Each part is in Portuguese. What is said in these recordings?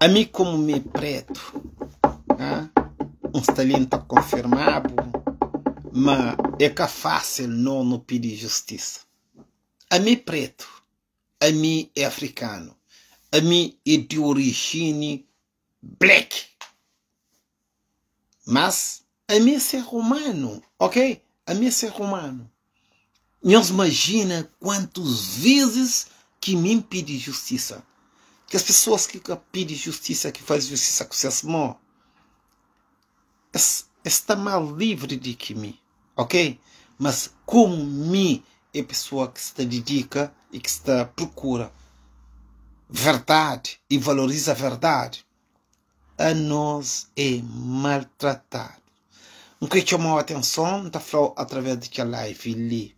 A mim, como me preto, um talento confirmado, mas é que é fácil não pedir justiça. A mim preto, a mim é africano, a mim é de origem black, mas a mim é ser humano, ok? A mim é ser humano. Nós imagina quantas vezes que me pede justiça. Que as pessoas que pedem justiça, que fazem justiça com seus irmãos, está mal livre de que mim, ok? Mas como mim é pessoa que se dedica e que está procura verdade e valoriza a verdade, a nós é maltratado. Um que chamou a atenção, está falando através daquela live ali,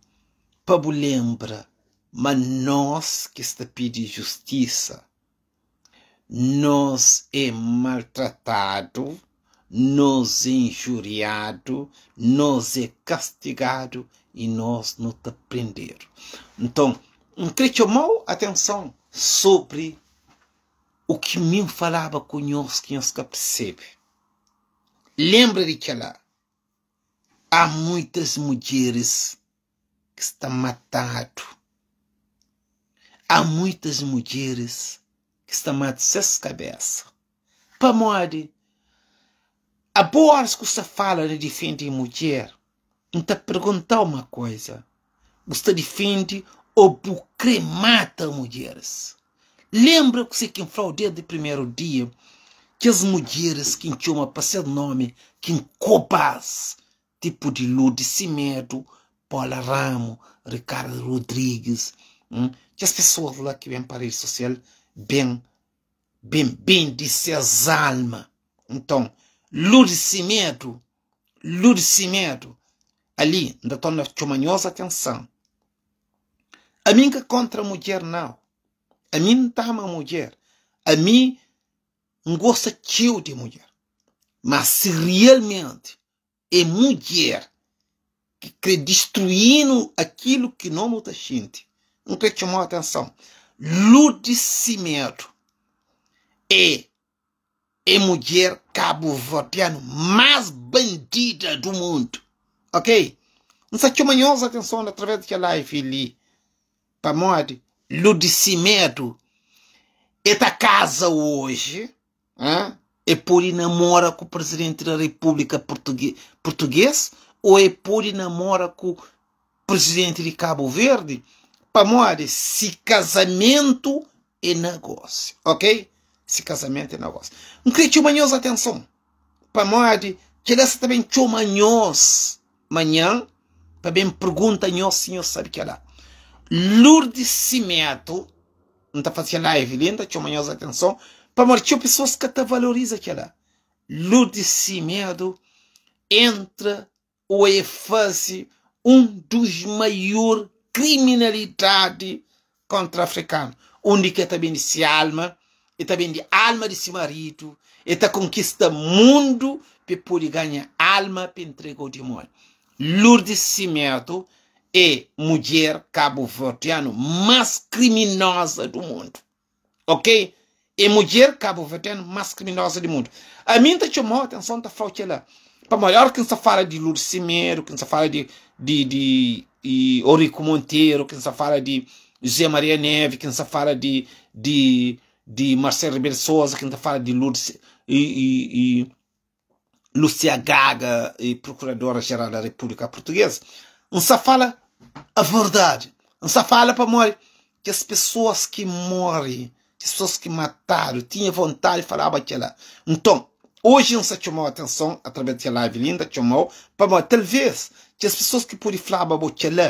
para você lembrar, mas nós que está pedindo justiça, nós é maltratado, nós é injuriado, nós é castigado e nós não te prenderam. Então, que chamou atenção sobre o que me falava com nós que percebe. Lembra de que lá há muitas mulheres que estão matadas. Há muitas mulheres que estão matando suas cabeças. Para morrer. A boa hora que você fala de defender a mulher, então perguntar uma coisa. Você defende ou você mata mulheres? Lembra que você quem falou desde o primeiro dia que as mulheres que chamam para seu nome, que copas, tipo de Lourdes Cimedo, Paula Ramos, Ricardo Rodrigues, que as pessoas lá que vêm para a rede social bem de suas almas. Então, Lourdes Cimedo, ali, ainda estou na chumanhosa atenção. A mim que contra a mulher não. A mim não está uma mulher. A mim não gosta de mulher. Mas se realmente é mulher que quer destruindo aquilo que não muita gente, não quer chamar a atenção. Lourdes Cimedo é mulher cabo-verdiana mais bandida do mundo. Ok? Não sei que manhosa atenção através daquela live ali. Para morrer, Lourdes Cimedo está casa hoje. É por ir namora com o presidente da República português ou é por ir namora com o presidente de Cabo Verde? Para morrer, se casamento é negócio. Ok? Se casamento é negócio. Não queria te manhosa atenção. Para morrer, que dessa também te manhos. Manhã, para bem pergunta nós, senhor sabe que é lá. Lourdes Cimedo, não está fazendo live linda, te manhosa atenção. Para morrer, pessoas que te valorizam que é lá. Lourdes Cimedo entra ou é fase dos maiores criminalidade contra africano. Onde que também se alma, e também de alma de seu marido, e tá conquista mundo para poder ganhar alma para entregar o demônio. Lourdes Cimedo é mulher cabo-verdiana mais criminosa do mundo. Ok? É mulher cabo-verdiana mais criminosa do mundo. A mim tá chamou a atenção da falta lá. Para maior que se fala de Lourdes Cimedo, que se fala de Eurico Monteiro, que se fala de José Maria Neve, que se fala de Marcelo Ribeiro Souza, que se fala de Lourdes e Lúcia Gaga, e Procuradora-Geral da República Portuguesa. Não se fala a verdade. Não se fala para morrer que as pessoas que morrem, as pessoas que mataram, tinham vontade de falar aquilo. Então, hoje não se chamou a atenção, através da live linda, chamou, para morrer. Talvez que as pessoas que podem falar aquilo,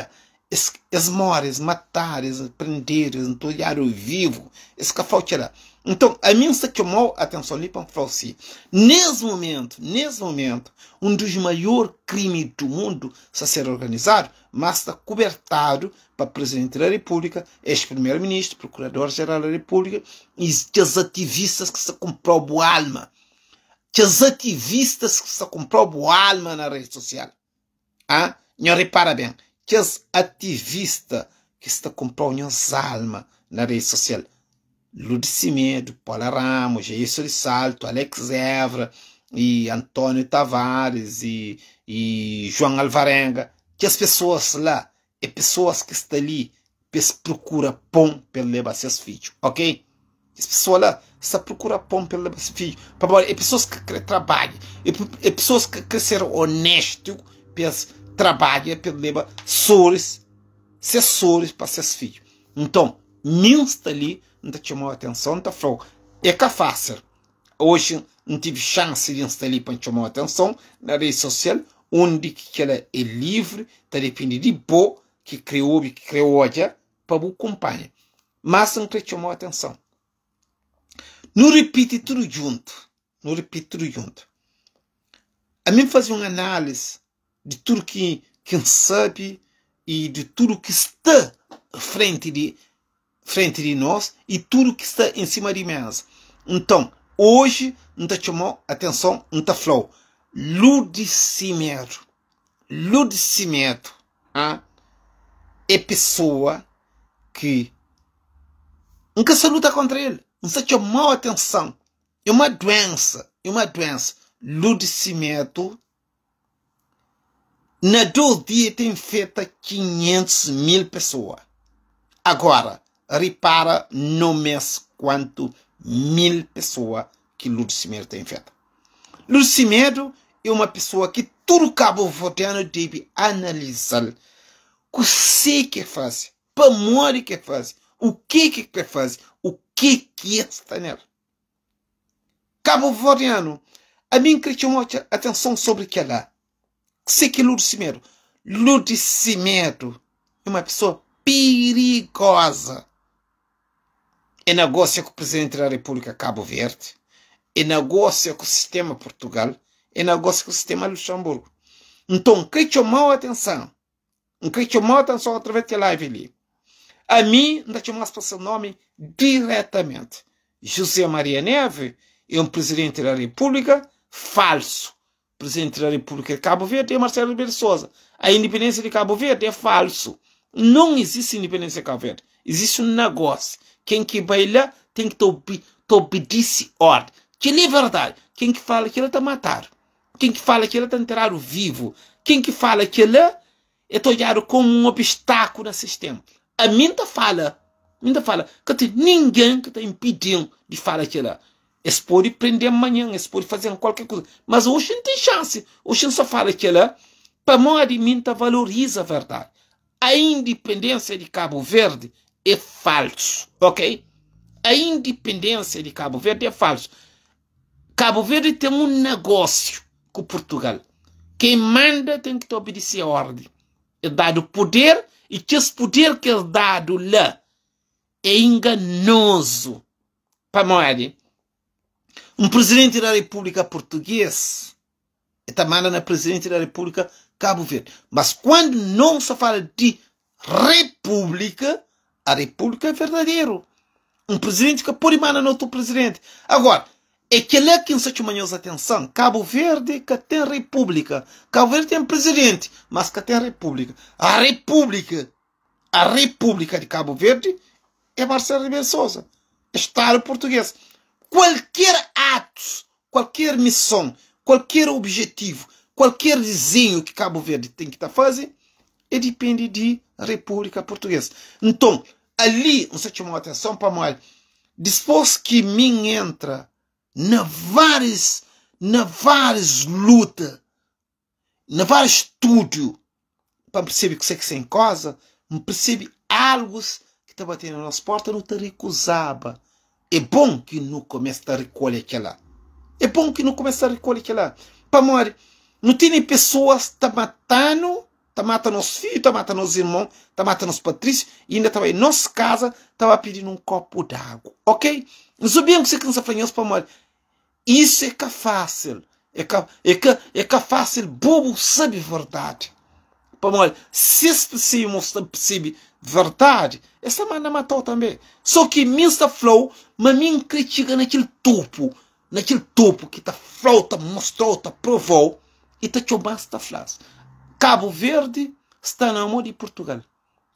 eles morrem, eles mataram, eles prenderam, eles entulharam vivo, eles que faltam lá. Então, a mim se chamou a atenção ali para falar assim, nesse momento, dos maiores crimes do mundo a ser organizado, mas está cobertado para o Presidente da República, ex-Primeiro-Ministro, Procurador-Geral da República, e os ativistas que se compram alma. Os ativistas que se compram alma na rede social. Não repara bem, os ativistas que estão comprando alma na rede social. Ludi Cimedo, Paula Ramos, Jair de Salto, Alex Evra, e Antônio Tavares, e João Alvarenga, que as pessoas lá, é pessoas que estão ali, procura pão para levar seus filhos, ok? As pessoas lá, está procura pão para levar seus filhos, é pessoas que querem trabalhar, é pessoas que querem ser honestos, para trabalhar, para levar sucessores para seus filhos. Então, mim está ali, não te chamou a atenção, tá falou, é que é fácil. Hoje não tive chance de estar ali para chamar a atenção na rede social, onde que ela é livre, está dependendo de bo que criou hoje para o acompanhar. Mas não te chamou a atenção. Não repite tudo junto. Não repite tudo junto. A mim fazer uma análise de tudo que sabe e de tudo que está frente de nós e tudo que está em cima de nós. Então, hoje, não te chamou atenção, não te falou. Ludi Cimedo. Ludi Cimedo é pessoa que nunca se luta contra ele. Não se chamou atenção. É uma doença. É uma doença. Ludi Cimedo, na 2 dias tem feito 500.000 pessoas. Agora, repara no mês quanto 1.000 pessoas que Ludi Cimedo tem feito. Ludi Cimedo é uma pessoa que todo cabo-verdiano deve analisar o que faz, para morrer que faz, o que faz, o que está nela. Cabo-verdiano, a mim que chamou atenção sobre aquela. Sei que Ludi Cimedo é uma pessoa perigosa. É negócio com o presidente da República Cabo Verde, é negócio com o sistema Portugal, é negócio com o sistema Luxemburgo. Então, quem chamou a atenção através da live ali, a mim, não chamamos para seu nome diretamente. José Maria Neves é um presidente da República falso. O presidente da República de Cabo Verde é Marcelo Rebelo de Sousa. A independência de Cabo Verde é falso. Não existe independência de Cabo Verde. Existe um negócio. Quem que vai lá tem que obedecer ordem. Que é verdade. Quem que fala que ele está matado. Quem que fala que ele está enterrado vivo. Quem que fala que ele é olhado como um obstáculo no sistema. A minha fala que tem ninguém que está impedindo de falar que ele eles podem prender amanhã, eles podem fazer qualquer coisa. Mas hoje não tem chance. Hoje só fala que ele, para morrer de mim, valoriza a verdade. A independência de Cabo Verde é falso, ok? A independência de Cabo Verde é falso. Cabo Verde tem um negócio com Portugal. Quem manda tem que obedecer a ordem. É dado poder, e que esse poder que é dado lá é enganoso. Para morrer. Um presidente da República Portuguesa está mandando na presidente da República Cabo Verde. Mas quando não se fala de república, a república é verdadeiro. Um presidente que pode mandar no outro presidente. Agora, é que lá que se chama a atenção. Cabo Verde que tem república. Cabo Verde tem presidente, mas que tem república. A república de Cabo Verde é Marcelo Rebelo de Sousa. Estado português. Qualquer ato, qualquer missão, qualquer objetivo, qualquer desenho que Cabo Verde tem que estar fazendo, depende de República Portuguesa. Então, ali, você chamou a atenção para mais. Depois que mim entra na várias lutas, na vários estudos, para perceber que você que sem casa, não percebe algo que está batendo na nossa porta, não te recusava. É bom que não comece a recolher aquela. É bom que não comece a recolher aquela. Para morrer. Não tem pessoas que estão matando os filhos, estão matando os irmãos, estão matando os patrícios, e ainda estava em nossa casa, estava pedindo um copo d'água. Ok? Nós sabemos que você faz para morrer. Isso é que é fácil. É que é fácil. Bobo sabe verdade. Para morrer. Se esse pessoa mostra percebe verdade, essa manda matou também. Só que Mr. Flow, mas me critica naquele topo que tá flauta, mostrou, tá provou, e tá chobando esta frase. Cabo Verde está na mão de Portugal.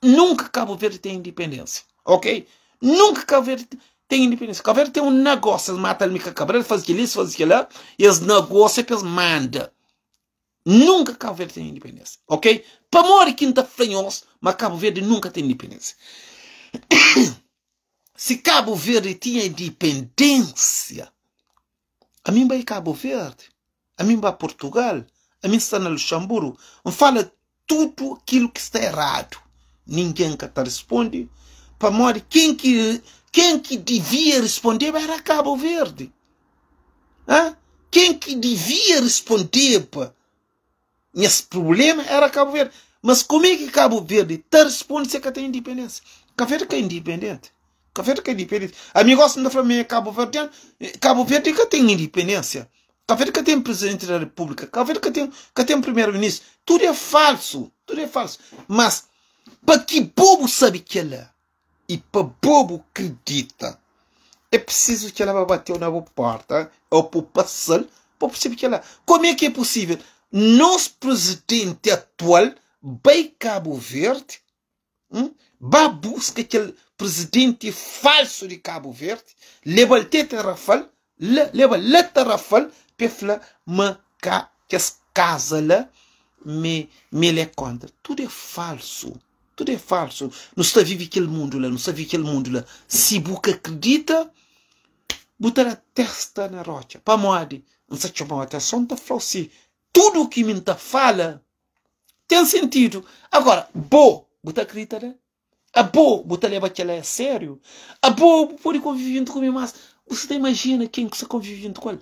Nunca Cabo Verde tem independência, ok? Nunca Cabo Verde tem independência. Cabo Verde tem um negócio, eles matam a Cabral, faz aquilo, faz aquilo, e eles negócios, eles mandam. Nunca Cabo Verde tem independência, ok? Para morrer quinta flanhosa, mas Cabo Verde nunca tem independência. Se Cabo Verde tinha independência, a mim vai Cabo Verde, a mim vai Portugal, a mim está no Luxemburgo, fala tudo aquilo que está errado. Ninguém que te responde. Para morrer, quem que devia responder era Cabo Verde. Quem que devia responder para esse problema era Cabo Verde. Mas como é que Cabo Verde te responde se que tem independência? Cabo Verde que é independente. Cabo Verde que é independente. A mim gosta de falar Cabo Verde. Cabo Verde que tem independência. Cabo Verde que tem presidente da República. Cabo Verde que tem primeiro-ministro. Tudo é falso. Tudo é falso. Mas para que bobo sabe que ela é? E para bobo acredita, é preciso que ela vá bater na porta ou para passar para perceber que ela. Como é que é possível? Nosso presidente atual vai Cabo Verde, vai buscar aquele presidente falso de Cabo Verde, leva o Rafal, leva o Rafal, para falar, mas que as casas lá me é contra. Tudo é falso. Tudo é falso. Não está vive aquele mundo lá. Não está vive aquele mundo lá. Se você acredita, botar a testa na rocha. Para moade, não se chama a atenção, está falando assim. Tudo o que me fala tem sentido. Agora, você acredita, né? Você leva aquela a sério. Pode conviver com ele, mas você imagina quem você convive com ele?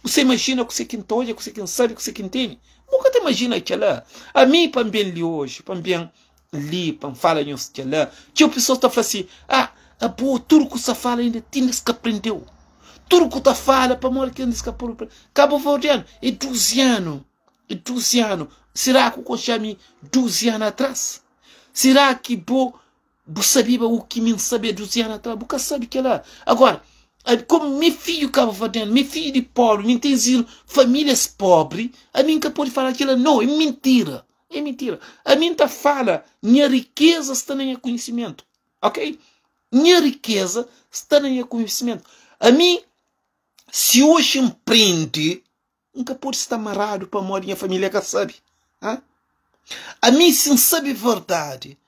Você imagina que você quem toja, que você quem sabe, que você quem tem? Nunca te imagina aquela. A mim, para bem li hoje, para bem li, para falar nisso, aquela. Que a pessoa está falando assim, tudo que você fala ainda tens que aprendeu. Tudo que você fala, para morrer que tens que aprender. Cabo Verdeano, é 12 anos. É 12 anos. Será que eu chamo 12 anos atrás? Será que você sabia o que me sabia 12 anos atrás? Você sabe que ela. Agora, como meu filho Cabo Verdeano, meu filho de pobre, me tem famílias pobres, a mim que pode falar aquilo, não, é mentira. É mentira. A mim tá fala, minha riqueza está no conhecimento. Ok? Minha riqueza está no conhecimento. A mim, se hoje empreende, nunca pode estar amarrado para morrer minha família que sabe. A mim, se não sabe a verdade,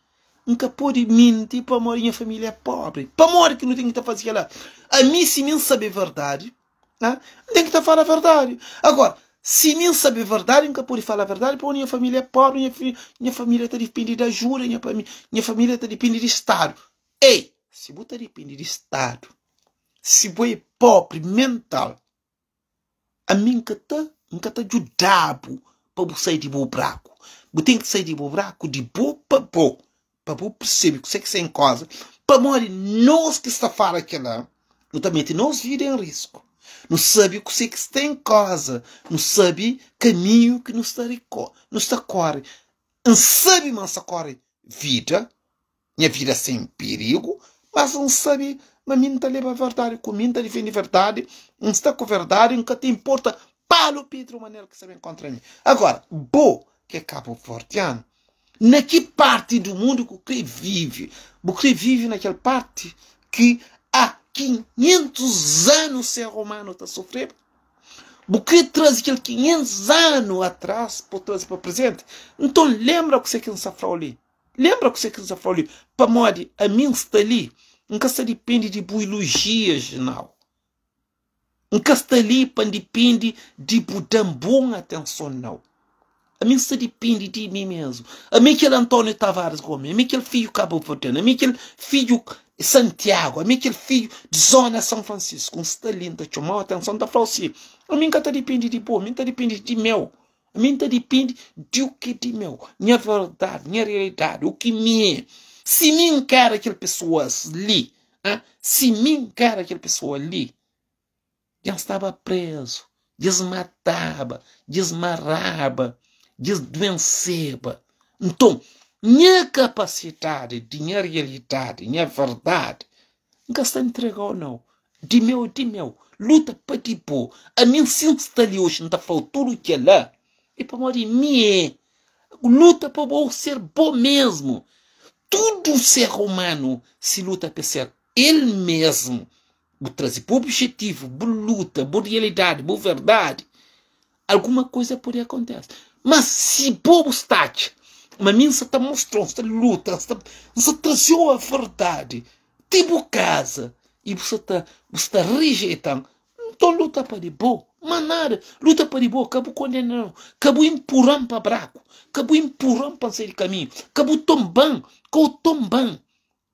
nunca pode mentir para morrer minha família pobre. Para morrer que não tem que estar fazendo lá. A mim, se não sabe a verdade, não tem que estar falando a verdade. Agora, se não sabe a verdade, nunca pode falar a verdade, porque minha família é pobre, minha família está dependendo de ajuda, minha família está dependendo de Estado. Ei, se você depende de Estado, se você é pobre mental, a mim nunca está ajudado para você sair de buraco. Você tem que sair de buraco de boa para boa. Para você perceber que você que está em casa, para morrer nós que está fora aquela, não também tem nós vida em risco. Não sabe o que você que está em casa, não sabe caminho que não está corre. Não sabe mas corre vida, minha vida sem perigo, mas não sabe, mas mim está leva a verdade, comigo está defende a verdade, não está com a verdade, nunca te importa para o Pedro maneira que você encontra mim. Agora, que é Cabo Verdeano, na que parte do mundo que você vive? Você vive naquela parte que há 500 anos o ser humano está sofrendo. Você traz aquele 500 anos atrás para trazer para o presente. Então lembra o que você quer safrar ali. Lembra o que você quer safrar ali. Para morrer, a mim está ali. Nunca se depende de biologia, não. Nunca está ali para depende de dar boa atenção, não. A mim se depende de mim mesmo. A mim aquele Antônio Tavares Gomes, a mim aquele filho Cabo Verdeano, a mim aquele filho Santiago, a mim aquele filho de Zona São Francisco, um estalinho, chamou a atenção da Francisco. A mim que está depende de pô, a mim está depende de meu. A mim está depende de o que de meu. Minha verdade, minha realidade, o que me é. Se mim quer aquela pessoa ali, se mim quer aquela pessoa ali, já estava preso, desmatava, desmarrava, desdoenceba. Então, minha capacidade, minha realidade, minha verdade, nunca está entregado, não. De meu. Luta para ti, pô. A mim se está ali hoje, não está falando tudo que é lá. E para morrer, luta para eu ser bom mesmo. Todo ser humano se luta para ser ele mesmo. vou trazer por objetivo, por luta, por realidade, por verdade, alguma coisa pode acontecer. Mas se bobo está, mas mim está mostrando, está luta, está trazendo a verdade, tipo casa, e você está rejeitando, então luta para de boa, mas nada, luta para de boa, acabou condenando, acabou empurrando para braco, acabou empurrando para sair de caminho, acabou tombando,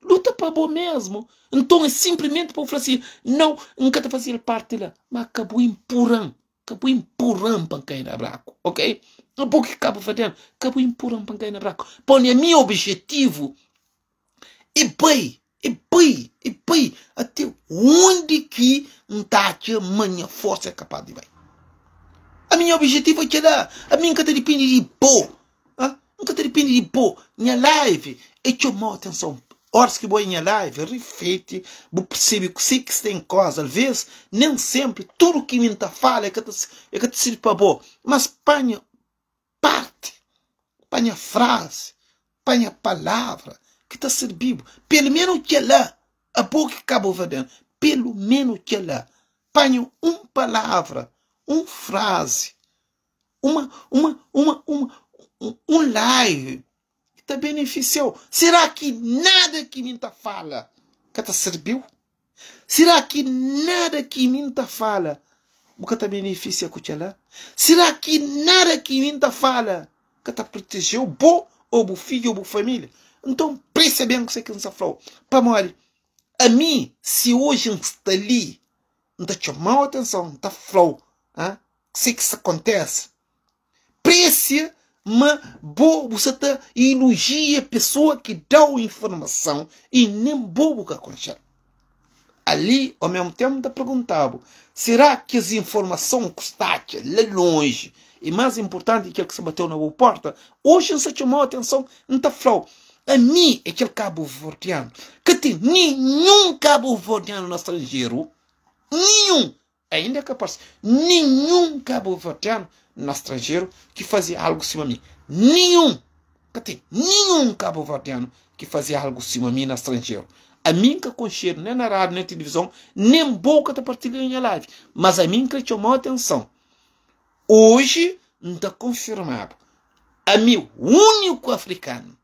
luta para boa mesmo. Então é simplesmente para falar assim, não, nunca está fazendo parte lá, mas acabou empurrando para cair na braco, ok? Um pouco que acaba fazendo, acabou empurrando para cair na braco. Põe meu objetivo e bem, até onde que um tati, minha força é capaz de ir. A minha objetivo é que lá, a minha nunca depende de pô, nunca depende de pô. Minha live é chamar atenção. Horas que vou em minha live, reflete, vou perceber que tem coisa, às vezes, nem sempre, tudo que me está fala é que te sirve para bom, mas panha parte, panha frase, panha palavra, que está servindo, pelo menos que lá, a boca que acabou fazendo, pelo menos que lá, panha uma palavra, uma frase, um live, te beneficiou. Será que nada que me fala que te serviu? Será que nada que me fala que te beneficia com ela? Será que nada que me fala que te protegeu bom ou bo filho ou bo família? Então preste bem o que você falou. Para morrer, a mim, se hoje está ali, não te chamou a atenção, não te falou, sei que isso acontece, preste. Mas você está elogia a pessoa que dá a informação e nem bobo que acontece. Ali, ao mesmo tempo, está perguntando, será que as informações que estão lá longe e mais importante que ele que se bateu na boa porta, hoje não se chamou a atenção, não está falando. A mim, aquele cabo-verdiano, que tem nenhum cabo-verdiano no estrangeiro, nenhum, ainda é capaz, nenhum cabo-verdiano no estrangeiro que fazia algo cima de mim. Nenhum cabo-verdiano que fazia algo cima de mim no estrangeiro. A mim que concheiro, nem na rádio, nem na televisão, nem boca de partilhar em live. Mas a mim que chamou a atenção. Hoje, não está confirmado. A mim, único africano.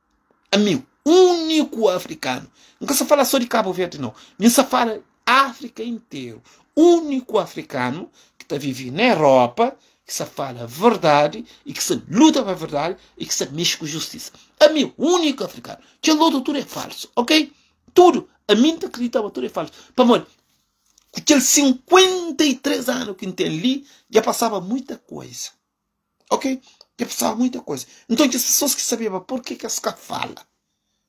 Nunca se fala só de Cabo Verde, não. Nem se fala África inteiro. Único africano que está vivendo na Europa, que se fala a verdade e que se luta para a verdade e que se mexe com justiça. A mim, único africano. Que o outro tudo é falso, ok? Tudo. A mim acreditava tudo é falso. Para morrer, aqueles 53 anos que tem ali, já passava muita coisa. Ok? Já passava muita coisa. Então, as pessoas que sabiam por que essa fala,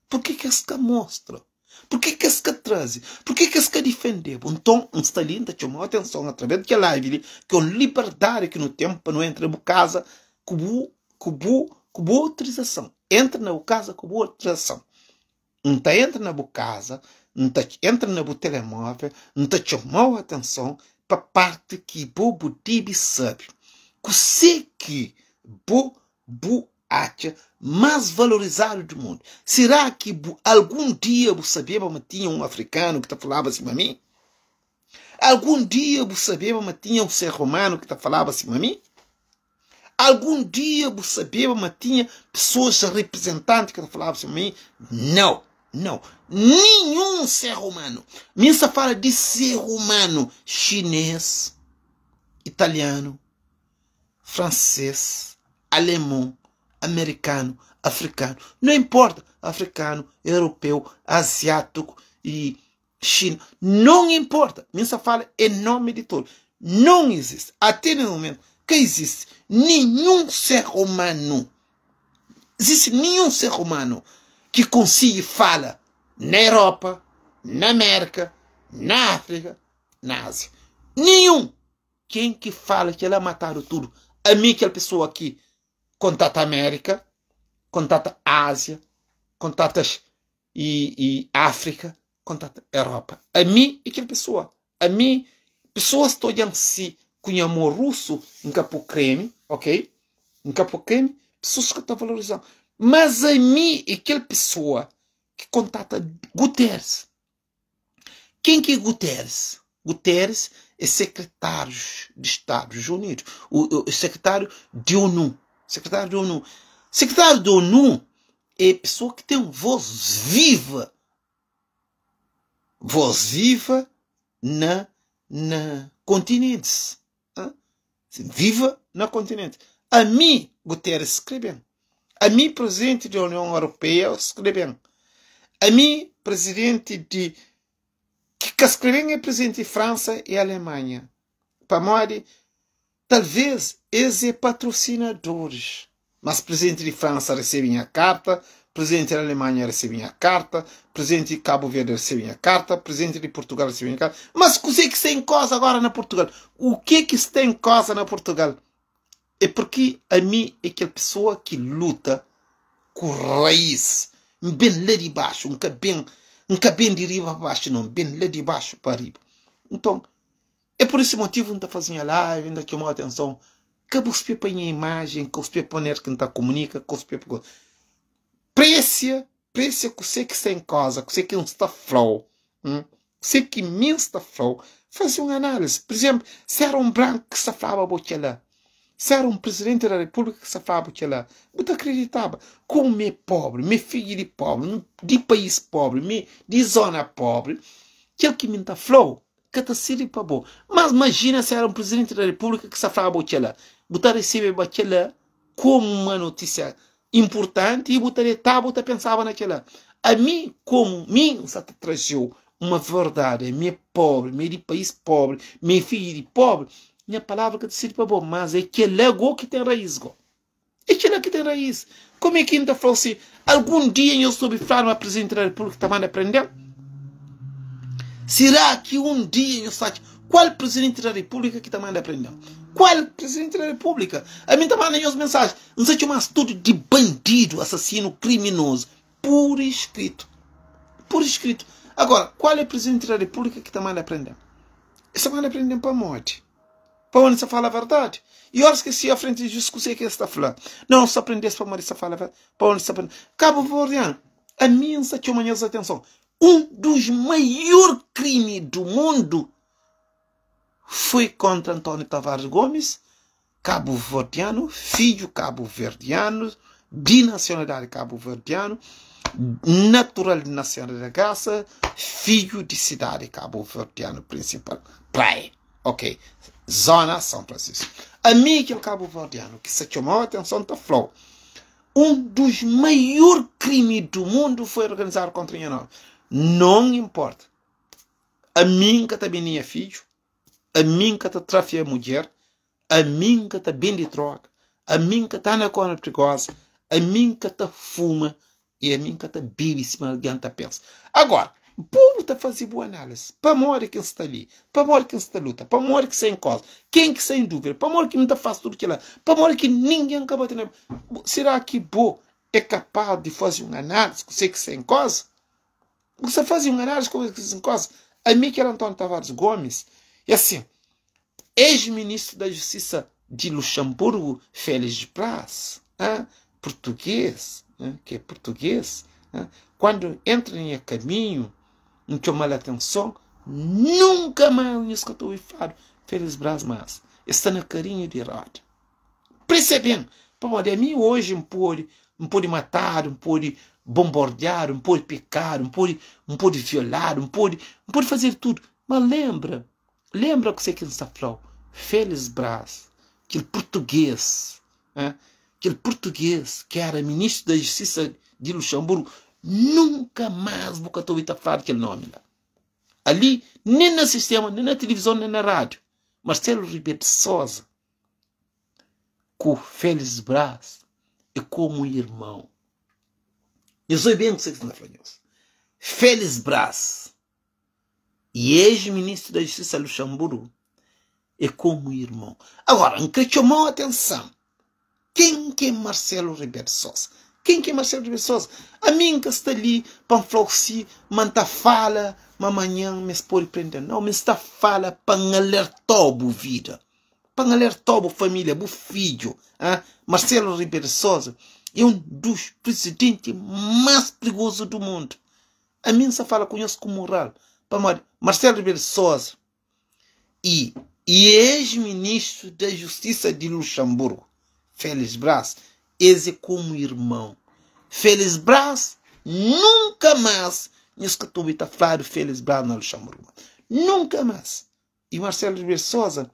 por que essa mostra, por que essa traz, por que essa defende. Então, um stalinta chamou a atenção através daquela live, que é uma liberdade que no tempo não entra na casa com boa autorização. Entra na casa com boa autorização. Não está entra na boa casa, não está entra na boa telemóvel, não está chamou a atenção para parte que bobo tibi sabe. Que sei que bo acha mais valorizado do mundo. Será que algum dia você sabia que tinha um africano que falava assim a mim? Algum dia você sabia que tinha um ser humano que falava assim a mim? Algum dia você sabia que tinha pessoas representantes que falavam assim a mim? Não. Nenhum ser humano. Minha fala de ser humano chinês, italiano, francês, alemão, americano, africano. Não importa. Africano, europeu, asiático e chino. Não importa. Minha fala é nome de todo. Não existe. Até no momento que existe nenhum ser humano. Existe nenhum ser humano que consiga falar na Europa, na América, na África, na Ásia. Nenhum. Quem que fala que ela mataram tudo? A mim, aquela pessoa aqui, contata a América, contata a Ásia, contata e África, contata a Europa. A mim, aquela pessoa. A mim, pessoas todas se conhecem russo em Capo Creme, ok? Em Capo Creme, pessoas que estão valorizando. Mas a mim, aquela pessoa que contata Guterres. Quem que é Guterres? Guterres é secretário de Estados Unidos, o secretário de ONU. Secretário de ONU. Secretário da ONU é pessoa que tem voz viva. Voz viva na continente. Viva na continente. A mim, Guterres escreve. A mim, presidente da União Europeia, escreve. A mim, presidente de... Que escrevem é presidente de França e Alemanha. Para morrer, talvez eles são patrocinadores. Mas presidente de França recebe a carta, presidente da Alemanha recebe a carta, presidente de Cabo Verde recebe a carta, presidente de Portugal recebe a carta. Mas o que está em causa agora na Portugal? O que está em causa na Portugal? É porque a mim é aquela pessoa que luta com raiz, bem lá de baixo, nunca bem de riba para baixo, não, bem lá de baixo para riba. Então, é por esse motivo que não está fazendo a live, ainda chamou a atenção, que você põe a imagem, que você põe que não está comunica, que você põe... Precia que você que está em casa, que você que não está flow, você que não está flow, faz uma análise. Por exemplo, se era um branco que se falava boquela, se era um presidente da República que se falava boquela, você acreditava, como é pobre, meu filho de pobre, de país pobre, de zona pobre, aquele que não está flow, que está sendo para bom. Mas imagina se era um presidente da República que se falava boquela, você recebe boquela como uma notícia importante e você pensava naquela. A mim, como mim, se trazeu uma verdade, me pobre, me de país pobre, me filho de pobre, minha palavra que decide para bom, mas é que é que tem raiz, é que tem raiz. Como é que ainda falou assim, algum dia eu soube falar uma presidente da República também aprendeu? Será que um dia eu sei qual presidente da República que também aprendeu? Qual presidente da República? A mim também as mensagens. Não sei chamar tudo de bandido, assassino, criminoso. Por escrito. Por escrito. Agora, qual é o presidente da República que também aprendeu? Esse também aprendeu para a morte. Para onde se fala a verdade. E olha que se a frente de discussão que está falando. Não, se aprendesse para morrer, se fala a verdade. Para onde se aprende. Cabo Verdeano. A minha se chama a atenção. Um dos maiores crimes do mundo foi contra Antônio Tavares Gomes, cabo-verdiano, filho cabo-verdiano, de nacionalidade cabo-verdiano, natural de nacionalidade Gaza, filho de cidade cabo-verdiano principal, praia. Ok. Zona São Francisco. A mim, aquele cabo-verdiano que se chamou a atenção da Flow. Um dos maiores crimes do mundo foi organizado contra ele. Não importa. A mim que também tinha filho, a mim que trafica mulher, a mim que bem de droga, a mim que está na cona perigosa, a mim que fuma e a mim que bebe se alguém pensa. Agora, o povo está fazendo boa análise. Para morrer quem está ali, para morrer quem está luta, para morrer que sem causa, quem que sem dúvida, para morrer que não faz tudo aquilo, para morrer que ninguém acaba tendo. Será que Bo é capaz de fazer uma análise com você que sem causa? Você faz uma análise com você que sem causa? A mim que era Antônio Tavares Gomes, e assim, ex-ministro da Justiça de Luxemburgo, Félix Braz, português, que é português, quando entra em caminho, não chama a atenção, nunca mais escutou o fado Félix Braz mais. Está na carinha de roda. Percebendo? Para mim hoje não pode matar, não pode bombardear, não pode pecar, não pode violar, não pode fazer tudo. Mas lembra que você que está falando, Félix Braz, aquele português que era ministro da Justiça de Luxemburgo, nunca mais vou falar aquele nome lá. Ali, nem no sistema, nem na televisão, nem na rádio. Marcelo Ribeiro de Sousa, com Félix Braz, é como um irmão. Eu sei bem o que você está falando. Félix Braz, e ex-ministro da Justiça de Luxemburgo, é como um irmão. Agora, o que chamou a atenção, quem que é Marcelo Ribeiro de Sousa? Quem que é Marcelo Ribeiro de Sousa? A mim que está ali, para falar assim, manta fala, mas amanhã me pode prender. Não, me está fala para alertar a vida. Para alertar a família, o filho. Marcelo Ribeiro de Sousa é um dos presidentes mais perigosos do mundo. A mim se fala, conheço como moral. Marcelo Ribeiro de Sousa e ex-ministro da Justiça de Luxemburgo, Félix Braz, esse é como irmão. Félix Braz nunca mais escutou a falar de Félix Braz no Luxemburgo. Nunca mais. E Marcelo Rebelo de Sousa,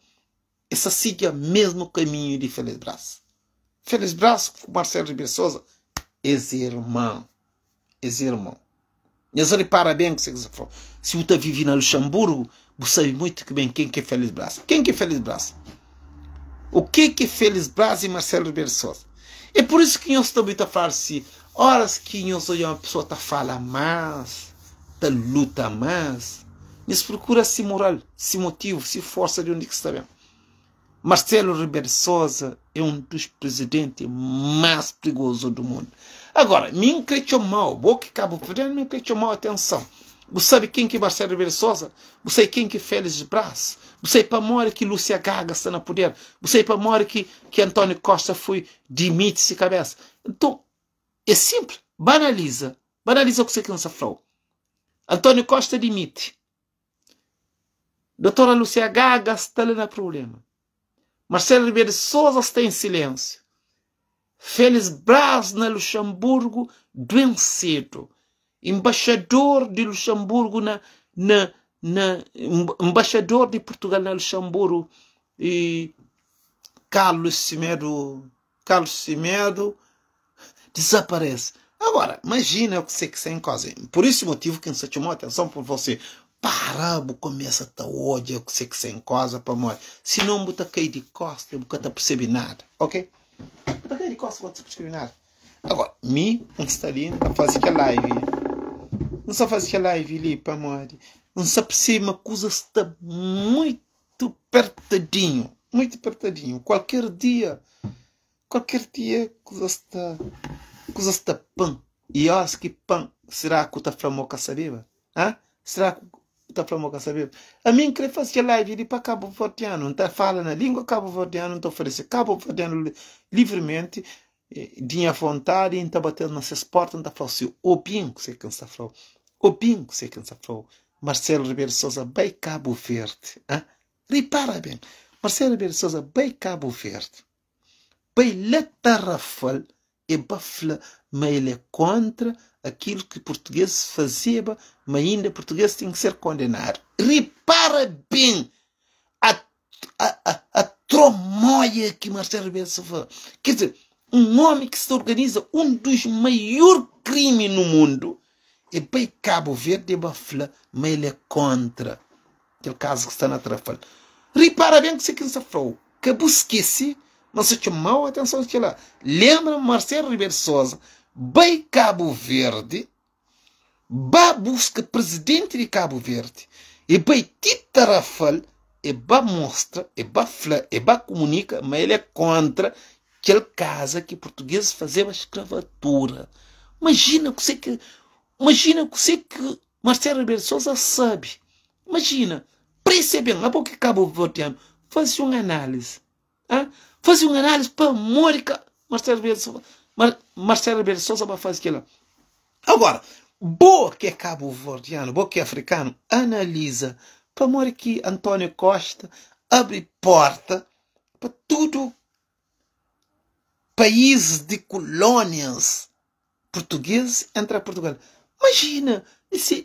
essa siga mesmo caminho de Félix Braz. Félix Braz com Marcelo Rebelo de Sousa, esse irmão. Esse irmão. E você repara bem que você falou. Se você vive no Luxemburgo, você sabe muito bem quem que é Félix Braz. Quem que é Félix Braz? O que é Félix Braz e Marcelo Rebelo de Sousa? É por isso que nós estamos a falar assim, horas que nós olhamos uma pessoa que fala mais, que luta mais, nós procura se moral, se motivo, se força de onde que está bem. Marcelo Rebelo de Sousa é um dos presidentes mais perigosos do mundo. Agora, me creio mal, vou que Cabo Verde, me creio mal, atenção. Você sabe quem que é Marcelo Rebelo de Sousa? Você sabe quem que é Félix Braz? Você sabe para morrer que Lúcia Gaga está no poder? Você sabe para morrer que Antônio Costa foi demite-se cabeça? Então, é simples. Banaliza. Banaliza o que você cansa falou. Antônio Costa demite. Doutora Lúcia Gaga está ali no problema. Marcelo Rebelo de Sousa está em silêncio. Félix Braz na Luxemburgo, doencedo. Embaixador de Luxemburgo embaixador de Portugal na Luxemburgo, e Carlos Semedo desaparece. Agora, imagina o que você quer em casa. Por esse motivo que você chamou a atenção por você. Parabo começa a ter ódio que você quer em casa para morrer. Se não, você cair de costas, você não percebe nada. Ok? Você cair de costas, você não percebe nada. Agora, me instalando para fazer aquela live. Não só fazer aquela live ali para morrer. Não se percebe uma coisa está muito apertadinho. Muito apertadinho. Qualquer dia, coisa está pão. E eu acho que pão será que está falando com a sabiba? Será que está falando com a sabiba? A mim queria fazer live ali para Cabo Verdeano. Não está falando na língua Cabo Verdeano, não está oferecendo Cabo Verdeano livremente, de vontade, não está batendo nessas portas, não está falando assim, o bem que você cansa falou. O bem que você cansa falou. Marcelo Rebelo de Sousa vai Cabo Verde. Repara bem. Marcelo Rebelo de Sousa vai Cabo Verde. Vai letarrafal e bafla, mas ele é contra aquilo que português fazia, mas ainda português tem que ser condenado. Repara bem a tromoia que Marcelo Rebelo de Sousa. Quer dizer, um homem que se organiza um dos maiores crimes no mundo. E bem Cabo Verde bafla, mas ele é contra aquele caso que está na trafalha. Repara bem que você falou. Que eu esqueci, mas você chamou a atenção que lá. Lembra Marcelo Rebelo de Sousa, bem Cabo Verde, vai busca presidente de Cabo Verde, e bem titarafal, e vai mostra, e vai fala, e vai comunica, mas ele é contra aquele caso que portugueses faziam a escravatura. Imagina o que Marcelo Rebelo de Sousa sabe. Imagina, percebendo, a pouco Cabo Verdeano, faz uma análise. Faz uma análise para Mônica. Marcelo Rebelo de Sousa vai fazer aquilo. Agora, boa que é Cabo Verdeano, boa que é africano, analisa para Mônica que Antônio Costa abre porta para tudo países de colônias portugueses entrar em Portugal. Imagina, isso é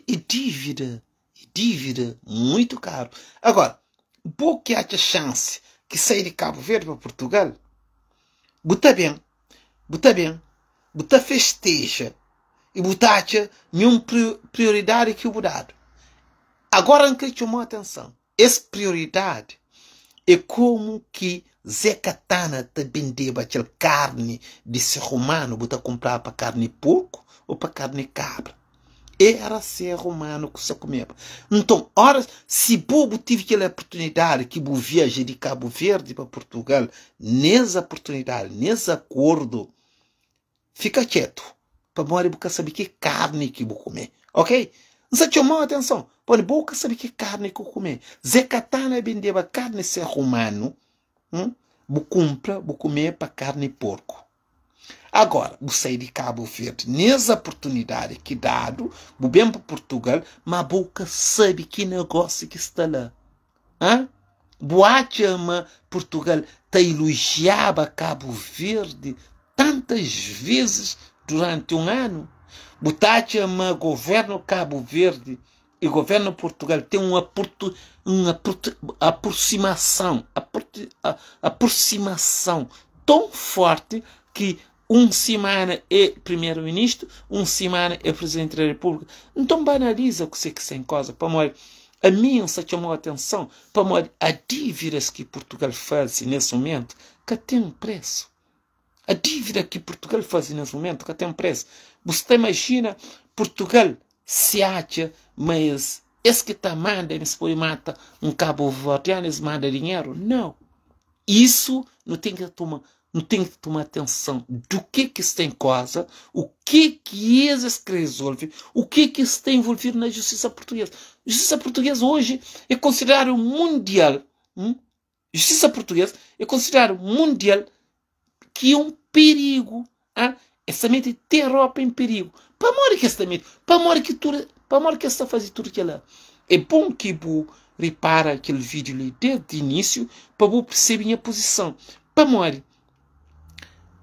dívida muito caro. Agora, boa que há a chance que sair de Cabo Verde para Portugal, bota bem, bota festeja e bota nenhuma prioridade que o dado. Agora não quero chamar a atenção. Essa prioridade é como que Zé Catana te vendeva aquela carne de ser humano, bota comprar para carne porco ou para carne cabra. Era ser humano que você comia. Então, ora, se Bobo tive aquela oportunidade que Bobo viaja de Cabo Verde para Portugal, nessa oportunidade, nesse acordo, fica quieto. Para morrer, você sabe que carne que vou comer. Ok? Não se chamou a atenção. Pode boca saber que carne que eu comer. Zé Catana vendeva carne ser humano. Vou comprar, vou comer para carne porco. Agora, vou sair de Cabo Verde nessa oportunidade que dado, vou bem para Portugal, mas a boca sabe que negócio que está lá. Boate-me Portugal te elogiava Cabo Verde tantas vezes durante um ano. Boate-me governo Cabo Verde e governo Portugal tem uma aproximação tão forte que semana é primeiro-ministro, semana é presidente da República. Então banaliza o que você que sem causa. Para morrer, a mim se chamou a atenção para morrer a dívidas que Portugal faz nesse momento que tem preço. A dívida que Portugal faz nesse momento que tem preço. Você imagina Portugal se acha, mas esse que está manda, eles podem matar cabo verdeano, eles mandam dinheiro? Não. Isso não tem que tomar atenção do que está em causa, o que eles resolvem, o que está envolvido na justiça portuguesa. A justiça portuguesa hoje é considerada mundial. Justiça portuguesa é considerada mundial, que é um perigo. Essa mente tem Europa em perigo. Para morrer que esta mente, para morrer que esta faz tudo que ela. É bom que você repara aquele vídeo ali desde o início para você perceber a minha posição. Para morrer,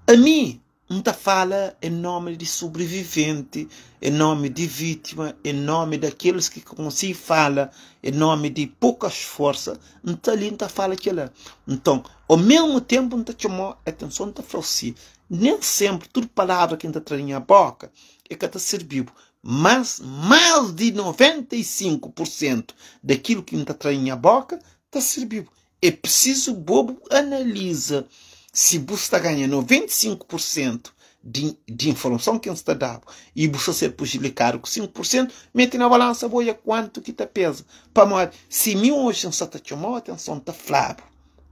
a mim não está fala em nome de sobrevivente, em nome de vítima, em nome daqueles que conseguem falar, em nome de poucas forças, não está ali, não está fala aquilo. Então, ao mesmo tempo, não está chamando a atenção, não está falando assim. Nem sempre, toda palavra que está trazendo a boca é que está servindo. Mas mais de 95% daquilo que está trazendo a boca está servindo. É preciso bobo analisar se você está ganhando 95% de informação que você está dando e você ser publicado com 5%, mete na balança boia quanto que está pesa. Para se mim hoje não está chamando a atenção, está flabo.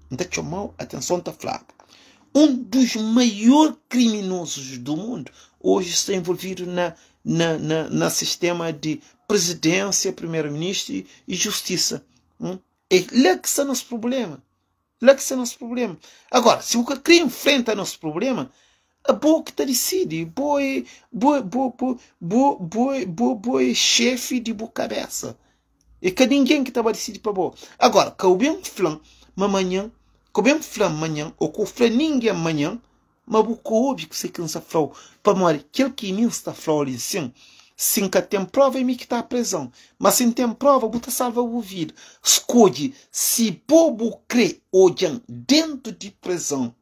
Não está chamando a atenção, está flabo. Um dos maiores criminosos do mundo hoje está envolvido na sistema de presidência, primeiro-ministro e justiça. É lá que está nosso problema. Lá que está nosso problema. Agora, se o que enfrenta nosso problema, a boa que está decide. Boa chefe de boa cabeça. E que ninguém que estava decidindo para boa. Agora, que o bem flan, amanhã, que o bem flan amanhã, ou que o flan ninguém amanhã, mas o que óbvio que você cansa flau, para morrer, aquele que me está flau ali, sim. Sim, que tem prova, é mim que está a prisão. Mas se tem prova, você salva o vida. Escolhe, se bobo crê hoje dentro de prisão,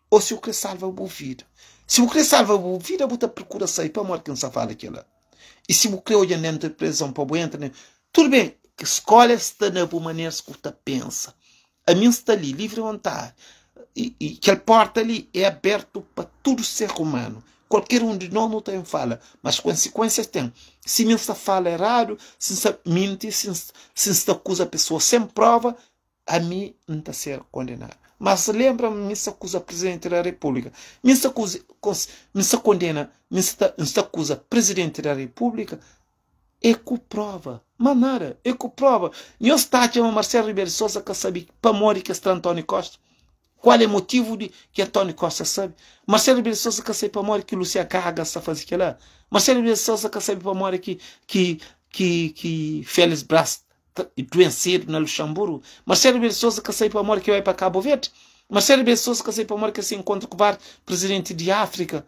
ou se o crê salva o vida. Se o crê salva o vida, você procura sair para morrer, quem se fala aquilo. E se o crê hoje dentro de prisão, para você entrar, tudo bem, que escolha está na boa maneira que você pensa. A minha está ali, livre vontade. E aquela porta ali é aberta para todo ser humano. Qualquer um de nós não tem fala, mas consequências tem. Se me está fala errado, se está mente, se está acusa a pessoa sem prova, a mim não está ser condenado. Mas lembra-me, me está acusa o presidente da República, me está condena, me está acusa o presidente da República, é com prova. Mas nada, é com prova. Eu está chamando Marcelo Ribeiro Sousa que sabe para morrer que está Antônio Costa. Qual é o motivo de que Antônio Costa sabe? Marcelo Ribeiro Sousa que sabe para morrer que Lúcia Carga está fazendo aquilo lá. Marcelo Ribeiro Sousa que sabe para morrer que Félix Braz doenceiro na Luxemburgo. Marcelo Ribeiro Sousa que sabe para morrer que vai para Cabo Verde. Marcelo Ribeiro Sousa que sabe para morrer que se encontra com o presidente de África.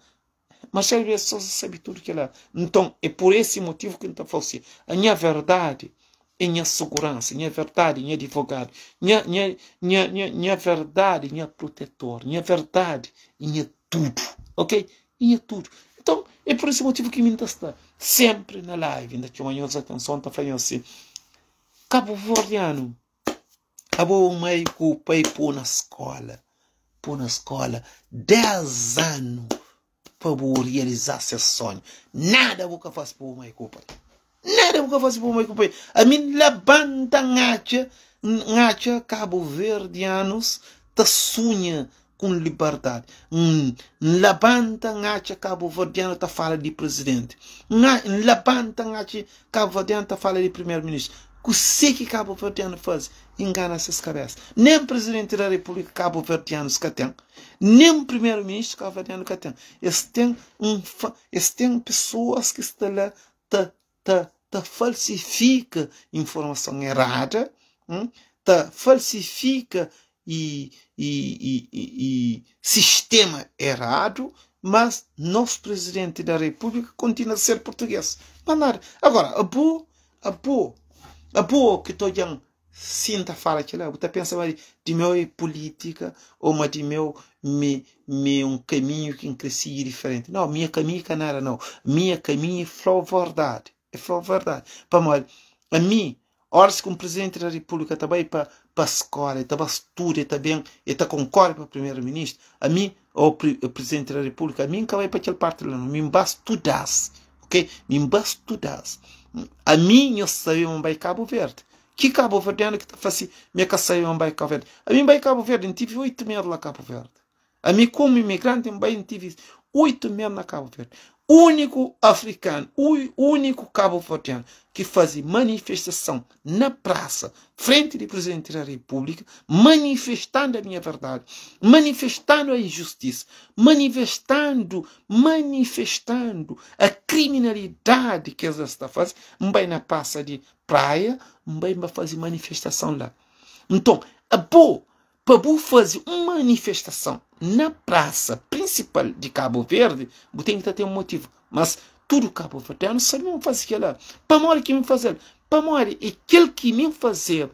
Marcelo Ribeiro Sousa sabe tudo aquilo lá. Então, é por esse motivo que ele está falando assim. A minha verdade é minha segurança, minha verdade, minha advogado, minha verdade, minha protetor, minha verdade, minha tudo, ok? Minha tudo. Então, é por esse motivo que me está sempre na live, ainda que amanhã atenção está falando assim, Cabo Verdeano, acabou o meio que o pai pôr na escola, 10 anos para realizar seu sonho, nada vou fazer para o meio que o pai. Nada vou fazer para o meu companheiro. A mim levanta ngacha Cabo Verdeanos ta sonha com liberdade. Levanta ngacha Cabo Verdeano ta fala de presidente. Levanta ngacha Cabo Verdeano ta fala de primeiro-ministro. O que Cabo Verdeano faz? Engana essas cabeças. Nem presidente da República Cabo Verdeano que tem. Nem primeiro-ministro Cabo Verdeano que tem. Eles têm pessoas que estão lá falsifica informação errada, tá falsifica e sistema errado, mas nosso presidente da República continua a ser português. Mas nada. Agora, a boa que estou já sinta fala que lá, você pensa de meu política ou de meu um caminho que cresci diferente. Não, minha caminho que nada não. Minha caminho é flor verdade. É flor verdade. Para a mim, horas que um presidente da República também para a escola, para estudo, também, e concorre para o primeiro-ministro, a mim, ou o presidente da República, a mim que vai para aquele parte lá, me basta estudar, ok? Me basta estudar. A mim, eu sabia um vai Cabo Verde. Que Cabo Verdeano que está fazendo, minha casa é um vai Cabo Verde. A mim vai Cabo Verde, eu tive 8 meses lá Cabo Verde. A mim, como imigrante, eu tive 8 meses na Cabo Verde. Único africano, o único cabo-verdiano que fazia manifestação na praça, frente do presidente da República, manifestando a minha verdade, manifestando a injustiça, manifestando a criminalidade que eles estão fazendo, vai na praça de praia, vai fazer manifestação lá. Então, para fazer uma manifestação na praça principal de Cabo Verde, tem que ter um motivo. Mas tudo Cabo Verdeano sabe não fazer aquilo lá. Para morrer que me fazer. Para morrer, aquele que me fazia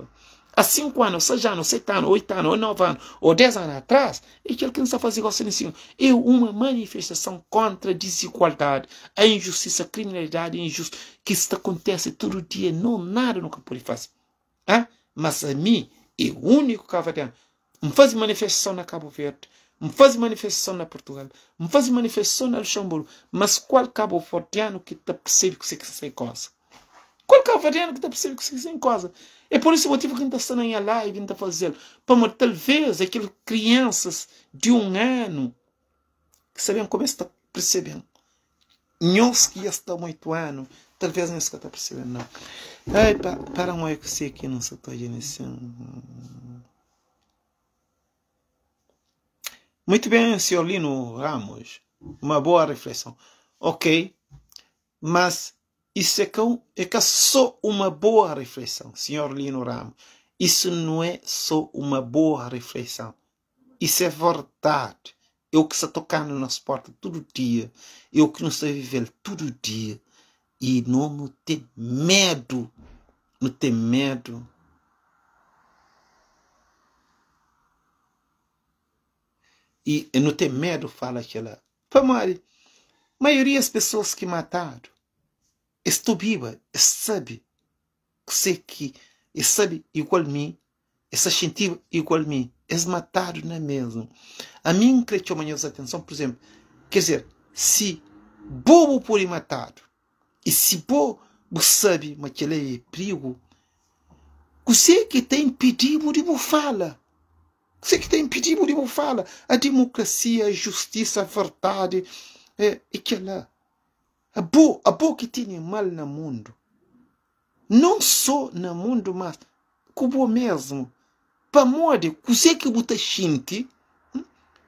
há 5 anos, 6 anos, 7 anos, 8 anos, ou 9 anos, ou 10 anos atrás, aquele que não está fazendo assim. É uma manifestação contra a desigualdade, a injustiça, a criminalidade, a injustiça, que isso acontece todo dia, não nada nunca pode fazer. Mas a mim, é o único Cabo Verdeano. Me faz manifestação na Cabo Verde, me faz manifestação na Portugal, me faz manifestação na Luxemburgo, mas qual Cabo Verdeano que está percebendo que isso é coisa? Qual Cabo Verdeano que está percebendo que isso é coisa? É por esse motivo que a gente está na live, a gente está fazendo. Para talvez aquelas crianças de 1 ano que sabem como está percebendo. Nós que já estão 8 anos, talvez não está percebendo, não. Ai, para um eu que sei que não se está iniciando. Muito bem, senhor Lino Ramos. Uma boa reflexão. Ok, mas isso é só uma boa reflexão, senhor Lino Ramos. Isso não é só uma boa reflexão. Isso é verdade. Eu que estou tocando no nosso porta todo dia. Eu que não estou vivendo todo dia. E não tem medo. Não tem medo. E não tem medo, fala aquela. Pamari, maioria das pessoas que mataram, estou viva, sabe, sei que, sabe igual a mim, essa gente igual a mim, eles mataram não é mesmo. A mim, creio que amanhã atenção, por exemplo, quer dizer, se bobo por matar, e se bobo sabe, mas que ele é perigo, você que tem pedido de fala. Você que tem pedido de fala. A democracia, a justiça, a verdade. É que lá. A boa que tem mal no mundo. Não só no mundo, mas como mesmo. Para modo, você que você sente,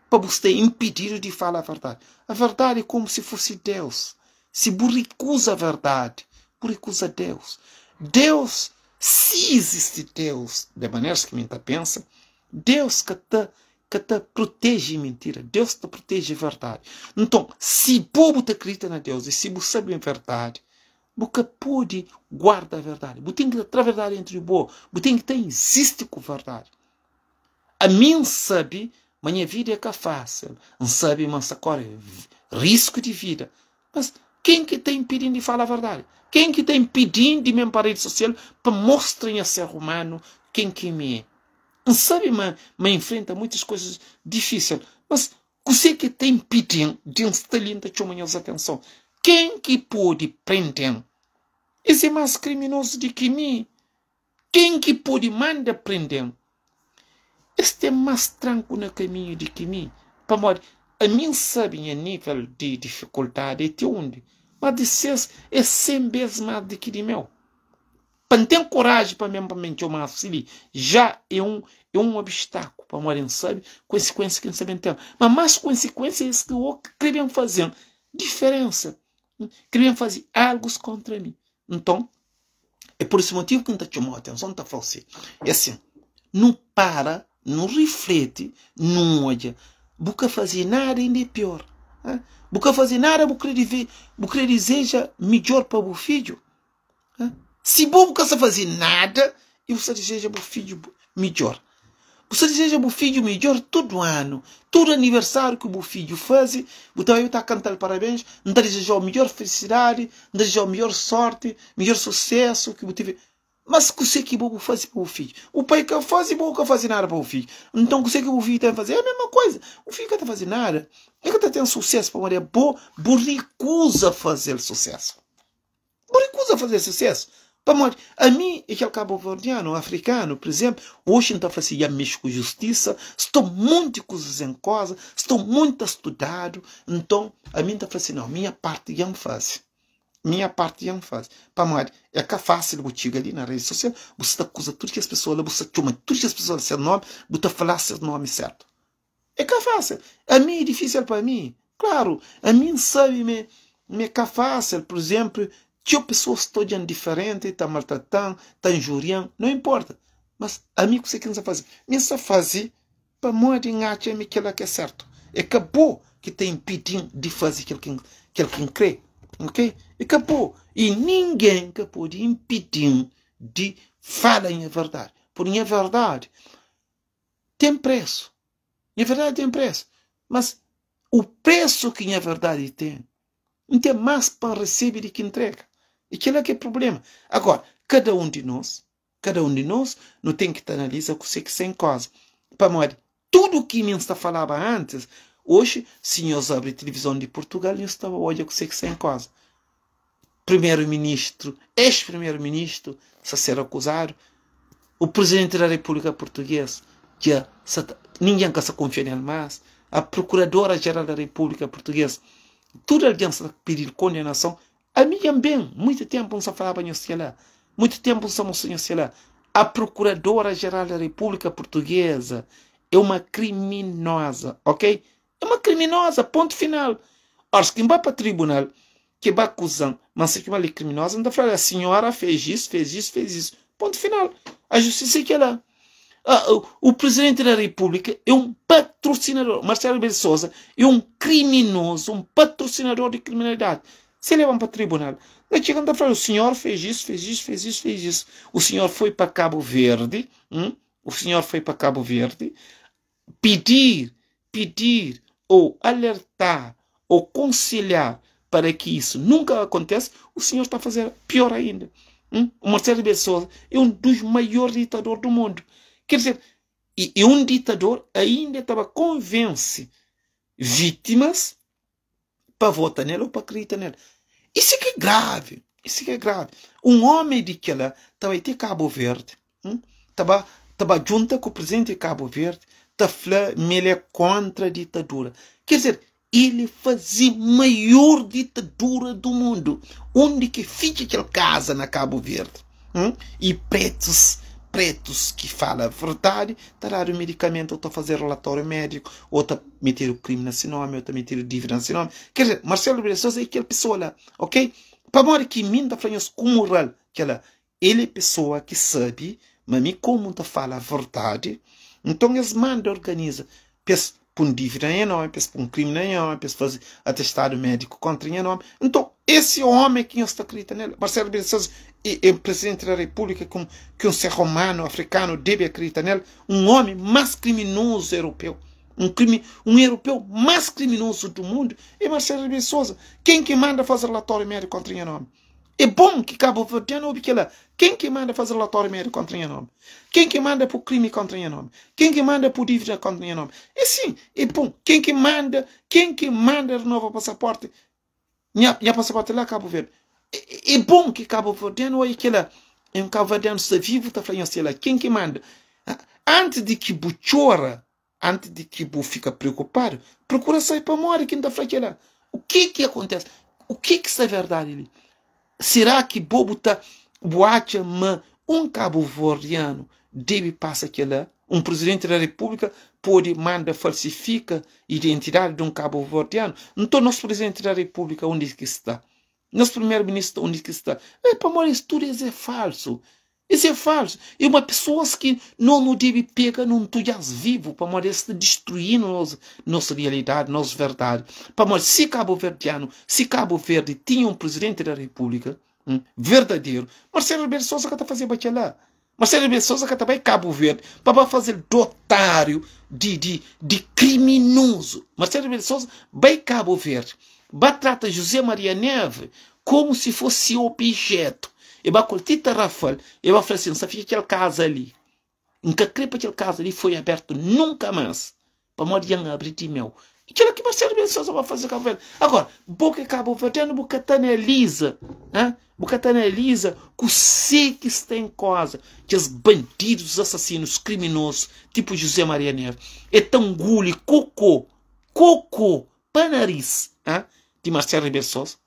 para você impedir de falar a verdade. A verdade é como se fosse Deus. Se você recusa a verdade, você recusa Deus. Deus, se existe Deus, de maneiras que a gente pensa, Deus que te protege mentira. Deus te protege verdade. Então, se o povo te acredita na Deus e se você sabe a verdade, você pode guardar a verdade. Você tem que ter a verdade entre o bom. Você tem que ter existe com a verdade. A mim sabe, minha vida é que é fácil. Não sabe, mas agora risco de vida. Mas quem que está impedindo de falar a verdade? Quem que está impedindo de me para a rede social para mostrar a ser humano quem que me é? Não sabe, mas enfrenta muitas coisas difíceis. Mas você que está impedindo de um talento de chamar atenção. Quem que pode prender? Esse é mais criminoso do que mim. Quem que pode mandar prender? Este é mais tranquilo no caminho do que mim. Para a mim sabe a nível de dificuldade é onde. Mas de ser é 100 vezes mais do que de meu. Para ter coragem para me chamar assim, já é um obstáculo para morrer, sabe? Consequência que não sabem ter. Mas mais consequências que eu queria fazer. Diferença. Queriam fazer algo contra mim. Então, é por esse motivo que não está chamando a atenção, não está falando assim. É assim. não para, não reflete, não olha. Buca fazer nada ainda é pior. Buca fazer nada, buca deseja melhor para o filho. Se buca fazer nada, e você deseja o filho melhor. Você deseja o filho melhor todo ano. Todo aniversário que o filho faz, você vai estar cantando parabéns, não deseja a melhor felicidade, não deseja a melhor sorte, melhor sucesso que você mas você que vou fazer para o filho? O pai que faz e vou fazer nada para o filho. Então você que o filho tem que fazer é a mesma coisa. O filho que está fazendo nada, é que está tendo sucesso para Maria boa, recusa fazer sucesso. Recusa fazer sucesso. Para a mim, aquele cabo-verdiano, africano, por exemplo, hoje não está fazendo a mexer com justiça, estou muito coisas em casa, estou muito estudado, então a mim está fazendo, não, minha parte já me faz. Minha parte já não faz. Para é que é fácil você chegar ali na rede social, você acusa tudo que as pessoas, você chama tudo que as pessoas seu nome, você falar seu nome certo. É que é fácil. A mim é difícil para mim. Claro, a mim sabe, me é que é fácil, por exemplo, tinha pessoas todas diferentes, está maltratando, está injuriando, não importa. Mas a mim, o que você quer fazer? Me só fazer para morrer em arte, é aquilo que é certo. É acabou que tem impedindo de fazer aquilo que crê. Ok? E acabou. E ninguém que pode impedir de falar em verdade. Porque a verdade tem preço. E a verdade tem preço. Mas o preço que a verdade tem, não tem mais para receber do que entrega. E aquilo é que é o problema. Agora, cada um de nós não tem que analisar o que sem causa. Para morrer. Tudo o que não está falava antes, hoje, senhores abrem televisão de Portugal, não estava olhando o que sem causa. Primeiro-ministro, ex-primeiro-ministro, a ser acusado. O presidente da República Portuguesa, que ninguém se confia nele mais. A procuradora-geral da República Portuguesa, tudo alguém está pedindo condenação. A mim também, muito tempo não se falava nisso lá. Muito tempo não se mostrou nisso lá. A procuradora-geral da República Portuguesa é uma criminosa, ok? É uma criminosa, ponto final. Ora, se quem vai para o tribunal, que vai acusar, mas se que é criminosa, não está falando, a senhora fez isso. Ponto final. A justiça é que é lá. O presidente da República é um patrocinador. Marcelo Rebelo de Sousa é um criminoso, um patrocinador de criminalidade. Se levam para o tribunal, não chegam a falar, o senhor fez isso. O senhor foi para Cabo Verde, pedir ou alertar ou conciliar para que isso nunca aconteça, o senhor está a fazer pior ainda. O Marcelo Rebelo de Sousa é um dos maiores ditadores do mundo. Quer dizer, e um ditador ainda estava convence vítimas para votar nele ou para acreditar nele. Isso que é grave. Um homem de que ela estava em Cabo Verde, estava junto com o presidente de Cabo Verde, estava falando ele é contra a ditadura. Quer dizer, ele fazia a maior ditadura do mundo, onde que fica aquela casa na Cabo Verde. E pretos que falam a verdade, está a dar o medicamento, ou está a fazer relatório médico, ou está a meter o crime nesse nome, ou está a meter o dívida nesse nome. Quer dizer, Marcelo Rebelo de Sousa é aquela pessoa lá, ok? Para morrer que mim está falando com moral, que ele é pessoa que sabe, mas me como está fala a verdade, então eles mandam, organiza, por um dívida em nome, por um crime em nome, para fazer atestado médico contra em nome. Então, esse homem que está acreditando nele, Marcelo Rebelo de Sousa, é o presidente da República, que um ser humano, africano, deve acreditar nele, um homem mais criminoso europeu. Um europeu mais criminoso do mundo é Marcelo Rebelo de Sousa. Quem que manda fazer relatório médico contra em nome? É bom que Cabo Verde não que lá. Quem que manda fazer relatório médico contra em nome? Quem que manda por crime contra em nome? Quem que manda por dívida contra em nome? É sim, é bom. Quem que manda renovar o passaporte? Minha passaporte lá, Cabo Verde. É bom que Cabo Verde não é que lá. Um Cabo Verde está vivo, está falando assim lá. Quem que manda? Antes de que bu chora, antes de que bu fica preocupado, procura sair para morrer quem está falando lá. O que acontece? O que é verdade ali? Será que bobo está boate, mas um cabo-verdiano deve passar aquela? Um presidente da República pode mandar falsifica a identidade de um cabo-verdiano? Então, nosso presidente da República, onde que está? Nosso primeiro-ministro, onde que está? Para morrer, isso tudo é falso. Isso é falso. E uma pessoa que não deve pegar num tuias vivo para morrer se destruir nossa realidade, nossa verdade. Para morrer, se Cabo Verde tinha um presidente da República verdadeiro, Marcelo Rebelo de Sousa que está fazendo lá. Marcelo Rebelo de Sousa que está em Cabo Verde para fazer de otário, de criminoso. Marcelo Rebelo de Sousa vai Cabo Verde, vai tratar José Maria Neves como se fosse objeto. E vai coltita Rafael, e vai falar assim, só fica aquela casa ali. Nunca creio que aquela casa ali foi aberta nunca mais. Para morrer abrir de meu. E aquilo que Marcelo Rebelo de Sousa vai fazer Cabo Verde. Agora, boca Cabo Verde, boca analisa, boca analisa que sei que está em casa, que os bandidos, assassinos, criminosos, tipo José Maria Neves, é tão gule, cocô, para nariz, de Marcelo Rebelo de Sousa.